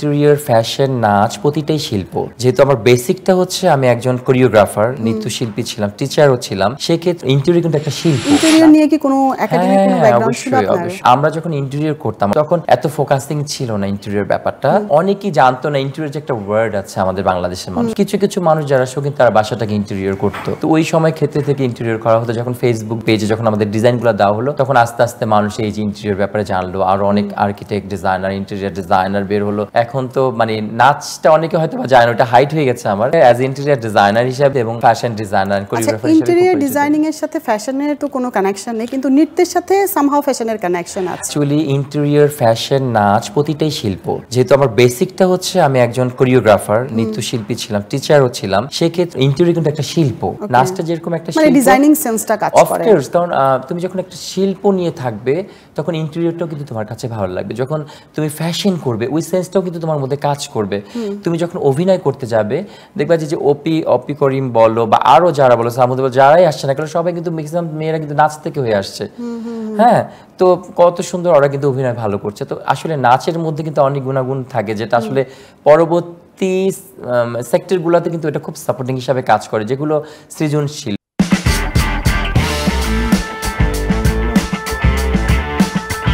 Interior, fashion, নাচ প্রতিটাই শিল্প। যেহেতু আমার বেসিকটা হচ্ছে আমি একজন কোরিওগ্রাফার, নৃত্যশিল্পী ছিলাম, টিচারও ছিলাম, সেক্ষেত্রে ইন্টেরিয়র কিন্তু একটা শিল্প। ইন্টেরিয়র নিয়ে কি কোনো একাডেমিক কোনো ব্যাকগ্রাউন্ড ছিল অবশ্যই আপনার? অবশ্যই। আমরা যখন ইন্টেরিয়র করতাম তখন এত ফোকাসিং ছিল না ইন্টেরিয়র ব্যাপারটা। অনেকেই জানতো না ইন্টেরিয়র যে একটা ওয়ার্ড আছে আমাদের বাংলাদেশের মানুষ। কিছু কিছু মানুষ যারা শৌখিন তারা বাসাটাকে ইন্টেরিয়র করতো। তো ওই সময় ক্ষেত্রে থেকে ইন্টেরিয়র করা হতো। যখন ফেসবুক পেজে যখন আমাদের ডিজাইনগুলো দেওয়া হলো তখন আস্তে আস্তে মানুষ এই যে ইন্টেরিয়র ব্যাপারে জানলো। আর অনেক আর্কিটেক্ট, ডিজাইনার, ইন্টেরিয়র ডিজাইনার বের হলো। এখন তো মানে নাচটা অনেকে হয়তো জানে, ওটা হাইট হয়ে গেছে আমার অ্যাজ ইন্টেরিয়র ডিজাইনার হিসেবে এবং ফ্যাশন ডিজাইনার, কোরিওগ্রাফার হিসেবে। ইন্টেরিয়র ডিজাইনিং এর সাথে ফ্যাশনের তো কোনো কানেকশন নেই, কিন্তু নৃত্যের সাথে সামহাউ ফ্যাশনের কানেকশন আছে। অ্যাকচুয়ালি ইন্টেরিয়র, ফ্যাশন, নাচ প্রতিটাই শিল্প। যেহেতু আমার বেসিকটা হচ্ছে আমি একজন কোরিওগ্রাফার, নৃত্যশিল্পী ছিলাম, টিচারও ছিলাম, সেক্ষেত্রে ইন্টেরিয়র কিন্তু একটা শিল্প। নাচটা যেরকম একটা শিল্প, ডিজাইনিং সেন্সটা কাজ করে। অফকোর্স, কারণ তুমি যখন একটা শিল্প নিয়ে থাকবে তখন ইন্টেরিয়রটাও কিন্তু তোমার কাছে ভালো লাগবে। যখন তুমি ফ্যাশন করবে ওই সেন্সটাও কিন্তু তোমার মধ্যে কাজ করবে। তুমি যখন অভিনয় করতে যাবে দেখবা যে অপি করিম বলো বা আরো যারা বলো, সামুদ্র যারাই আসছে না কেন, সবাই কিন্তু ম্যাক্সিমাম মেয়েরা কিন্তু নাচ থেকে হয়ে আসছে। হ্যাঁ, তো কত সুন্দর ওরা কিন্তু অভিনয় ভালো করছে। তো আসলে নাচের মধ্যে কিন্তু অনেক গুণাগুণ থাকে যেটা আসলে পরবর্তী সেক্টরগুলোতে কিন্তু এটা খুব সাপোর্টিং হিসাবে কাজ করে, যেগুলো সৃজনশীল।